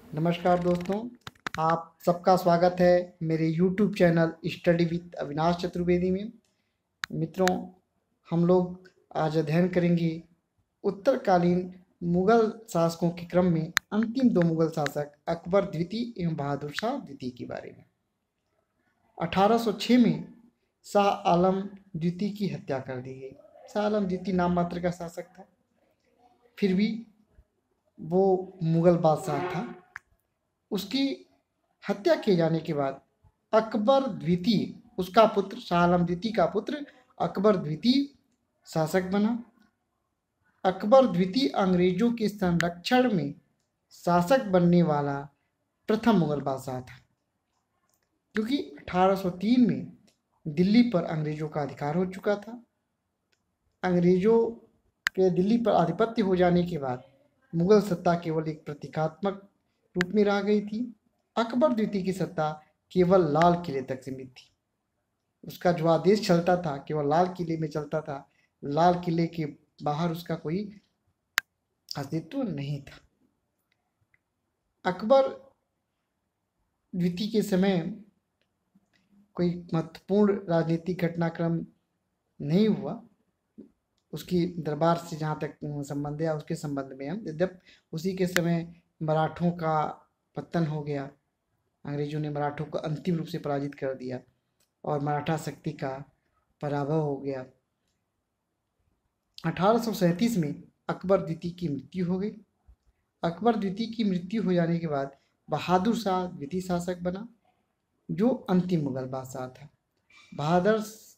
नमस्कार दोस्तों, आप सबका स्वागत है मेरे YouTube channel study with Avinash Chaturvedi में। मित्रों, हम लोग आज अध्ययन करेंगे उत्तरकालीन मुगल शासकों के क्रम में अंतिम दो मुगल शासक अकबर द्वितीय एवं बहादुर शाह द्वितीय के बारे में। 1806 में शाह आलम द्वितीय की हत्या कर दी गई। शाह आलम द्वितीय नाम मात्र का शासक था, फिर भी वो मुगल बादशाह था। उसकी हत्या किए जाने के बाद अकबर द्वितीय, उसका पुत्र शाह आलम द्वितीय का पुत्र अकबर द्वितीय शासक बना। अकबर द्वितीय अंग्रेजों के संरक्षण में शासक बनने वाला प्रथम मुगल बादशाह था, क्योंकि 1803 में दिल्ली पर अंग्रेजों का अधिकार हो चुका था। अंग्रेजों के दिल्ली पर आधिपत्य हो जाने के बाद मुगल सत्ता केवल एक प्रतीकात्मक रूप में रह गई थी। अकबर द्वितीय की सत्ता केवल लाल किले तक सीमित थी। उसका जो आदेश चलता था केवल लाल किले में चलता था। लाल किले के बाहर उसका कोई अस्तित्व नहीं था। अकबर द्वितीय के समय कोई महत्वपूर्ण राजनीतिक घटनाक्रम नहीं हुआ। उसकी दरबार से जहाँ तक संबंध है उसके संबंध में हम जब उसी के समय मराठों का पतन हो गया, अंग्रेजों ने मराठों को अंतिम रूप से पराजित कर दिया और मराठा शक्ति का पराभव हो गया। 1837 में अकबर द्वितीय की मृत्यु हो गई। अकबर द्वितीय की मृत्यु हो जाने के बाद बहादुर शाह द्वितीय शासक बना, जो अंतिम मुगल बादशाह था।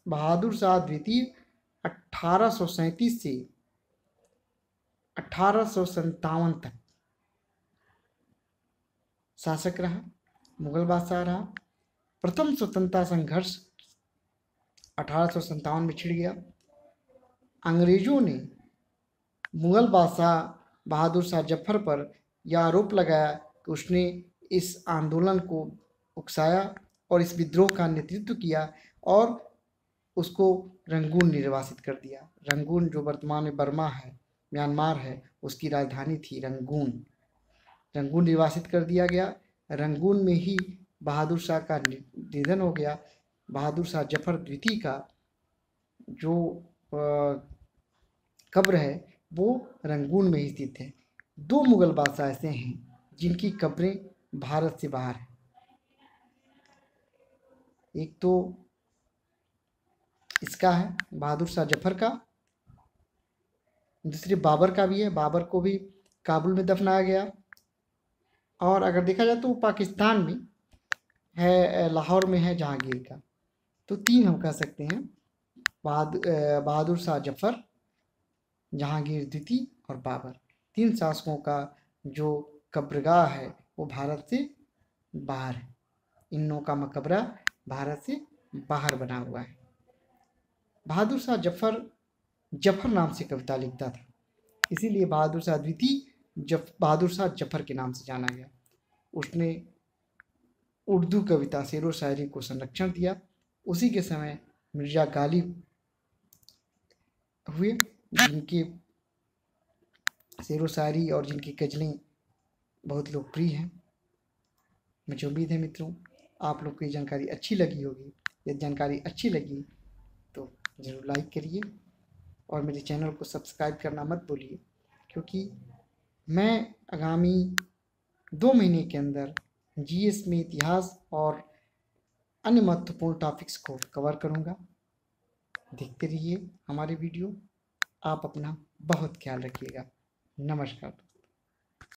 बहादुर शाह द्वितीय 1837 से 1857 तक शासक रहा, मुगल बादशाह रहा। प्रथम स्वतंत्रता संघर्ष 1857 में छिड़ गया। अंग्रेजों ने मुगल बादशाह बहादुर शाह जफर पर यह आरोप लगाया कि उसने इस आंदोलन को उकसाया और इस विद्रोह का नेतृत्व किया और उसको रंगून निर्वासित कर दिया। रंगून जो वर्तमान में बर्मा है, म्यांमार है, उसकी राजधानी थी रंगून। रंगून निर्वासित कर दिया गया। रंगून में ही बहादुर शाह का निधन हो गया। बहादुर शाह जफर द्वितीय का जो कब्र है वो रंगून में ही स्थित है। दो मुगल बादशाह ऐसे हैं जिनकी कब्रें भारत से बाहर हैं। एक तो इसका है बहादुर शाह जफर का, दूसरे बाबर का भी है। बाबर को भी काबुल में दफनाया गया। और अगर देखा जाए तो वो पाकिस्तान में है, लाहौर में है जहांगीर का। तो तीन हम कह सकते हैं, बहादुर शाह जफर, जहांगीर द्वितीय और बाबर। तीन शासकों का जो कब्रगाह है वो भारत से बाहर है। इन नौ का मकबरा भारत से बाहर बना हुआ है। बहादुर शाह जफर नाम से कविता लिखता था, इसीलिए बहादुर शाह द्वितीय बहादुर शाह जफर के नाम से जाना गया। उसने उर्दू कविता शेरो शायरी को संरक्षण दिया। उसी के समय मिर्जा गालिब हुए, जिनके शेरो शायरी और जिनकी गज़लें बहुत लोकप्रिय हैं। मुझे उम्मीद है मित्रों आप लोग को ये जानकारी अच्छी लगी होगी। यदि जानकारी अच्छी लगी तो ज़रूर लाइक करिए और मेरे चैनल को सब्सक्राइब करना मत भूलिए, क्योंकि मैं आगामी 2 महीने के अंदर जीएस में इतिहास और अन्य महत्वपूर्ण टॉपिक्स को कवर करूँगा। देखते रहिए हमारे वीडियो। आप अपना बहुत ख्याल रखिएगा। नमस्कार।